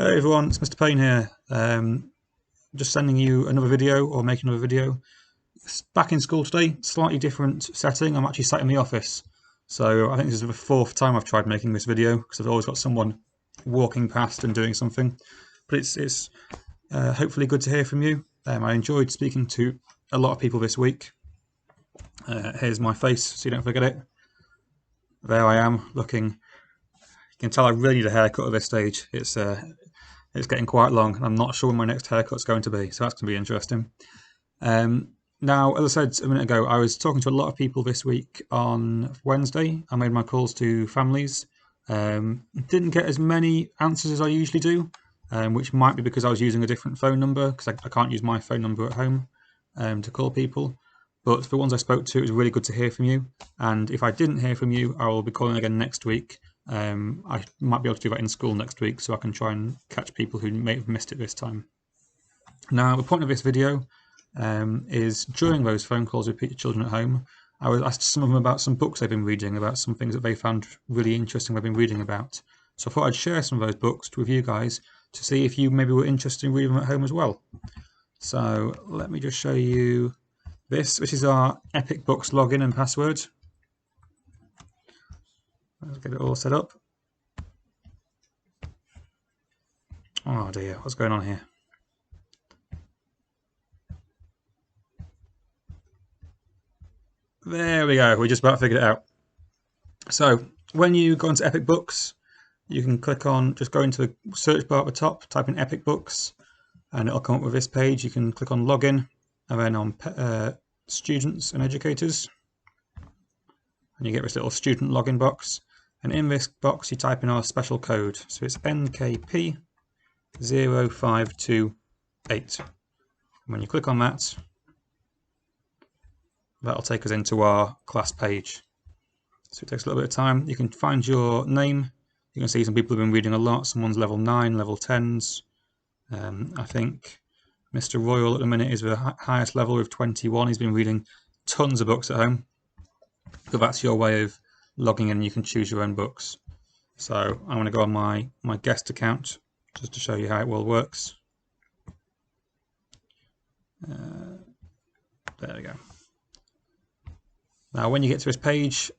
Hey everyone, it's Mr. Payne here. Just sending you another video or making another video. It's back in school today, slightly different setting. I'm actually sat in the office. So I think this is the fourth time I've tried making this video because I've always got someone walking past and doing something. But it's hopefully good to hear from you. I enjoyed speaking to a lot of people this week. Here's my face so you don't forget it. There I am looking. You can tell I really need a haircut at this stage. It's getting quite long, and I'm not sure when my next haircut's going to be, so that's going to be interesting. Now, as I said a minute ago, I was talking to a lot of people this week on Wednesday. I made my calls to families. Didn't get as many answers as I usually do, which might be because I was using a different phone number, because I can't use my phone number at home to call people. But for the ones I spoke to, it was really good to hear from you. And if I didn't hear from you, I will be calling again next week. I might be able to do that in school next week, so I can try and catch people who may have missed it this time. Now, the point of this video is during those phone calls with children at home, I was asked some of them about some books they've been reading, about some things that they found really interesting they've been reading about. So I thought I'd share some of those books with you guys to see if you maybe were interested in reading them at home as well. So let me just show you this. This is our Epic Books login and password. Let's get it all set up. Oh dear, what's going on here? There we go, we just about figured it out. So when you go into Epic Books, you can click on, just go into the search bar at the top, type in Epic Books, and it'll come up with this page. You can click on Login, and then on Students and Educators, and you get this little student login box. And in this box, you type in our special code. So it's NKP0528. When you click on that, that'll take us into our class page. So it takes a little bit of time. You can find your name. You can see some people have been reading a lot. Someone's level 9, level 10s. I think Mr. Royal at the minute is the highest level with 21. He's been reading tons of books at home. So that's your way of logging in. You can choose your own books. So I'm going to go on my guest account just to show you how it all works. There we go. Now when you get to this page,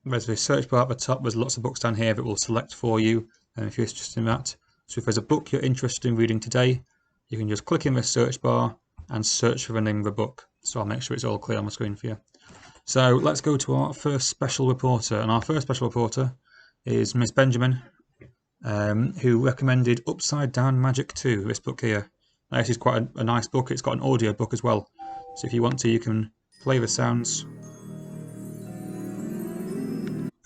there's a search bar at the top. There's lots of books down here that will select for you, and if you're interested in that. So if there's a book you're interested in reading today, you can just click in the search bar and search for the name of the book. So I'll make sure it's all clear on the screen for you. So let's go to our first special reporter, and our first special reporter is Miss Benjamin, who recommended Upside Down Magic 2, this book here. Now, this is quite a nice book. It's got an audio book as well. So if you want to, you can play the sounds,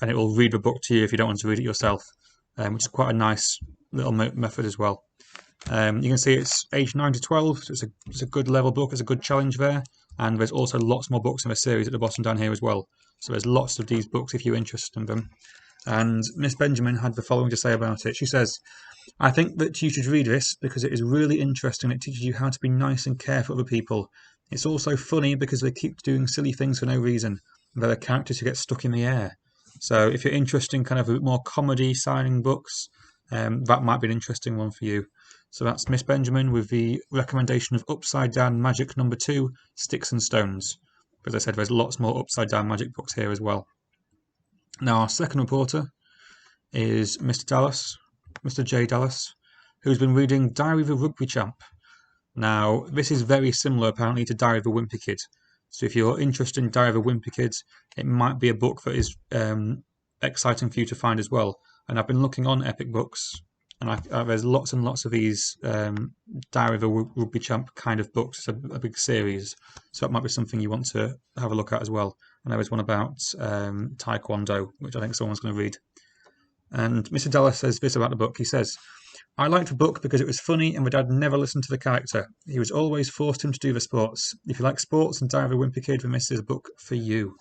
and it will read the book to you if you don't want to read it yourself, which is quite a nice little method as well. You can see it's age 9 to 12, so it's a good level book. It's a good challenge there, and there's also lots more books in the series at the bottom down here as well. So there's lots of these books if you're interested in them. And Miss Benjamin had the following to say about it. She says, "I think that you should read this because it is really interesting. It teaches you how to be nice and care for other people. It's also funny because they keep doing silly things for no reason. They're the characters who get stuck in the air." So if you're interested in kind of a bit more comedy signing books, that might be an interesting one for you. So that's Miss Benjamin with the recommendation of Upside Down Magic number 2, Sticks and Stones. As I said, there's lots more Upside Down Magic books here as well. Now our second reporter is Mr. Dallas, Mr. J. Dallas, who's been reading Diary of a Rugby Champ. Now this is very similar apparently to Diary of a Wimpy Kid. So if you're interested in Diary of a Wimpy Kid, it might be a book that is exciting for you to find as well. And I've been looking on Epic Books, and there's lots and lots of these Diary of a Rugby Champ kind of books. It's a big series, so that might be something you want to have a look at as well. And there was one about Taekwondo, which I think someone's going to read. And Mr. Dallas says this about the book. He says, "I liked the book because it was funny and my dad never listened to the character. He was always forced him to do the sports. If you like sports and Diary of a Wimpy Kid, then this is a book for you."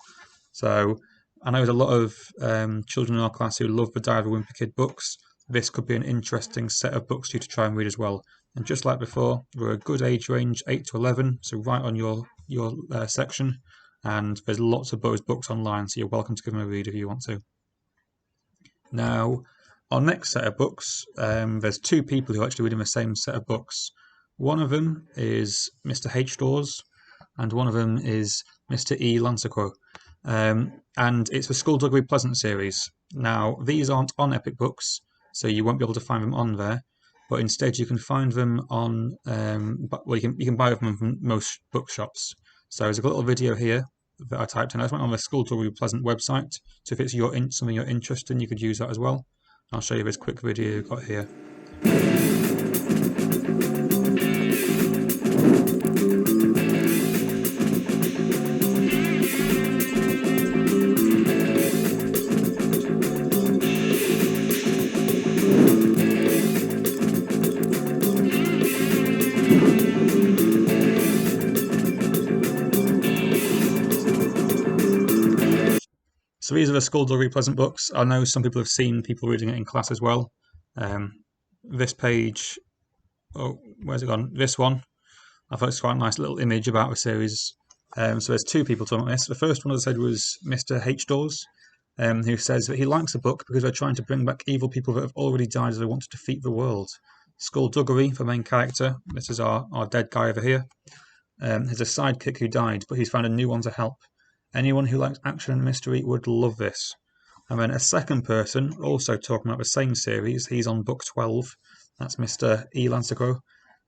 So I know there's a lot of children in our class who love the Diary of a Wimpy Kid books. This could be an interesting set of books for you to try and read as well. And just like before, we're a good age range, 8 to 11, so right on your section. And there's lots of those books online, so you're welcome to give them a read if you want to. Now, Our next set of books, there's two people who are actually reading the same set of books. One of them is Mr. H. Dawes, and one of them is Mr. E. Lancecrow. And it's the Skullduggery Pleasant series. Now, these aren't on Epic Books, so you won't be able to find them on there, but instead you can find them on, well, you can buy them from most bookshops. So there's a little video here that I typed in. I just went on the Skullduggery Pleasant website, so if it's something you're interested in, you could use that as well. I'll show you this quick video you've got here. So these are the Skullduggery Pleasant books. I know some people have seen people reading it in class as well. This page, oh, where's it gone? This one, I thought it's quite a nice little image about the series. So there's two people talking about this. The first one, as I said, was Mr. H. Dawes, who says that he likes the book because they're trying to bring back evil people that have already died as they want to defeat the world. Skullduggery, the main character, this is our dead guy over here, has a sidekick who died, but he's found a new one to help. Anyone who likes action and mystery would love this. And then a second person, also talking about the same series, he's on book 12, that's Mr. E. Lancecrow,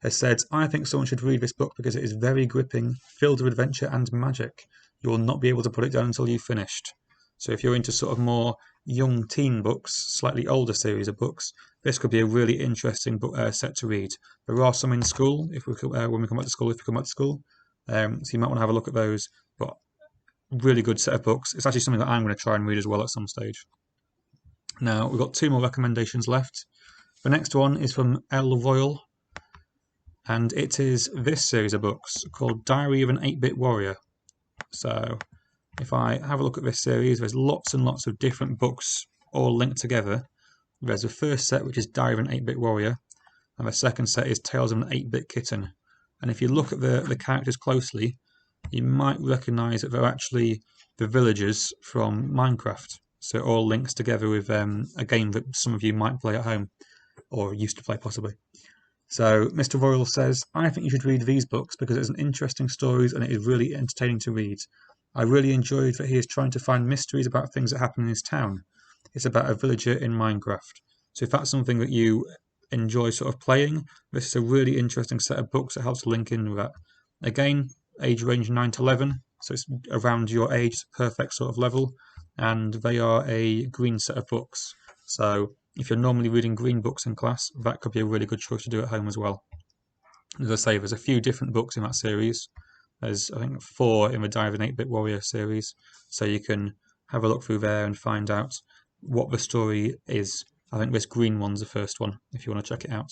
has said, I think someone should read this book because it is very gripping, filled with adventure and magic. You will not be able to put it down until you've finished. So if you're into sort of more young teen books, slightly older series of books, this could be a really interesting book set to read. There are some in school, when we come back to school, so you might want to have a look at those, but really good set of books. It's actually something that I'm going to try and read as well at some stage. Now, we've got two more recommendations left. The next one is from L. Royal, and it is this series of books called Diary of an 8-Bit Warrior. So, if I have a look at this series, there's lots and lots of different books all linked together. There's the first set, which is Diary of an 8-Bit Warrior, and the second set is Tales of an 8-Bit Kitten. And if you look at the characters closely, you might recognise that they're actually the villagers from Minecraft. So it all links together with a game that some of you might play at home, or used to play possibly. So Mr. Royal says, I think you should read these books because it's an interesting stories and it is really entertaining to read. I really enjoyed that he is trying to find mysteries about things that happen in his town. It's about a villager in Minecraft. So if that's something that you enjoy sort of playing, this is a really interesting set of books that helps link in with that. Again, age range 9 to 11, so it's around your age, perfect sort of level, and they are a green set of books. So if you're normally reading green books in class, that could be a really good choice to do at home as well. As I say, there's a few different books in that series. There's, I think, 4 in the Diary of an 8-Bit Warrior series, so you can have a look through there and find out what the story is. I think this green one's the first one, if you want to check it out.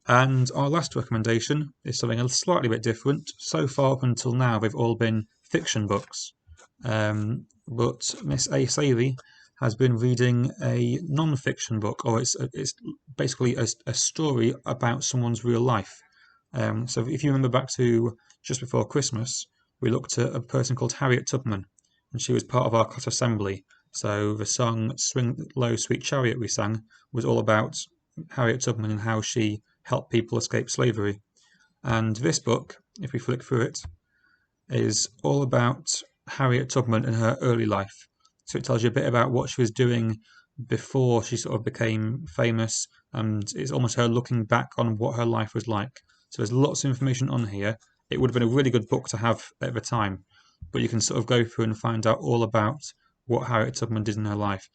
And our last recommendation is something a slightly bit different. So far up until now, they've all been fiction books. But Miss A. Savey has been reading a non-fiction book, or it's basically a story about someone's real life. So if you remember back to just before Christmas, we looked at a person called Harriet Tubman, and she was part of our class assembly. So the song Swing Low, Sweet Chariot we sang was all about Harriet Tubman and how she helped people escape slavery. And this book, if we flick through it, is all about Harriet Tubman and her early life. So it tells you a bit about what she was doing before she sort of became famous, and it's almost her looking back on what her life was like. So there's lots of information on here. It would have been a really good book to have at the time, but you can sort of go through and find out all about what Harriet Tubman did in her life.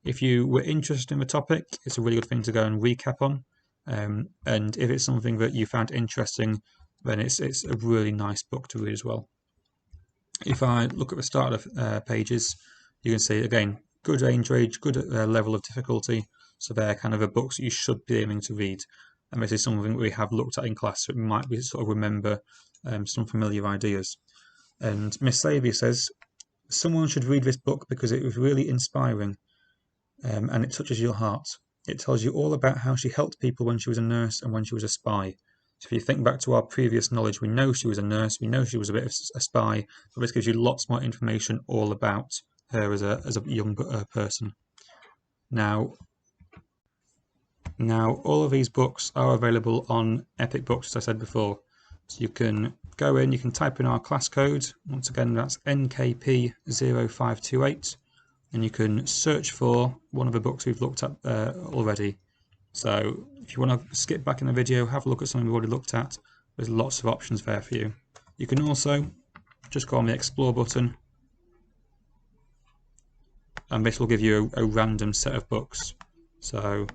If you were interested in the topic, it's a really good thing to go and recap on. And if it's something that you found interesting, then it's a really nice book to read as well. If I look at the start of the pages, you can see, again, good range, good level of difficulty. So they're kind of the books that you should be aiming to read. And this is something we have looked at in class, so it might be sort of remember some familiar ideas. And Miss Savey says, someone should read this book because it was really inspiring and it touches your heart. It tells you all about how she helped people when she was a nurse and when she was a spy. So if you think back to our previous knowledge, we know she was a nurse, we know she was a bit of a spy, but this gives you lots more information all about her as a young person. Now, Now, all of these books are available on Epic Books, as I said before. So you can go in, you can type in our class code. Once again, that's NKP0528, and you can search for one of the books we've looked at already. So if you want to skip back in the video, have a look at something we've already looked at, there's lots of options there for you. You can also just go on the Explore button, and this will give you a random set of books. So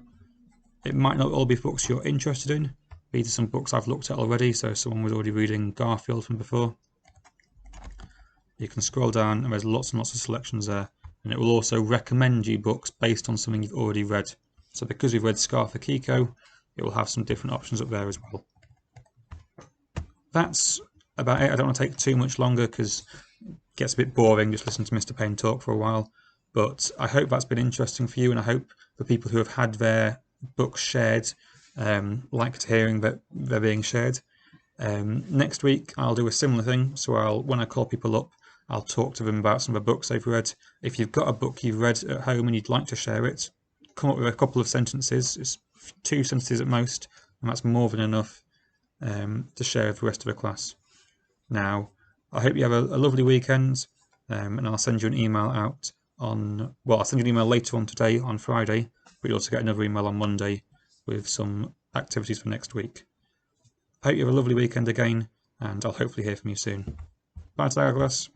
it might not all be books you're interested in. These are some books I've looked at already, so someone was already reading Garfield from before. You can scroll down and there's lots and lots of selections there, and it will also recommend you books based on something you've already read. So because we've read Scar for Kiko, it will have some different options up there as well. That's about it. I don't want to take too much longer because it gets a bit boring just listening to Mr. Payne talk for a while. But I hope that's been interesting for you, and I hope the people who have had their books shared liked hearing that they're being shared. Next week I'll do a similar thing, so when I call people up, I'll talk to them about some of the books they've read. If you've got a book you've read at home and you'd like to share it, come up with a couple of sentences. It's 2 sentences at most, and that's more than enough to share with the rest of the class. Now, I hope you have a lovely weekend, and I'll send you an email out I'll send you an email later on today, on Friday, but you'll also get another email on Monday with some activities for next week. I hope you have a lovely weekend again, and I'll hopefully hear from you soon. Bye, Douglas.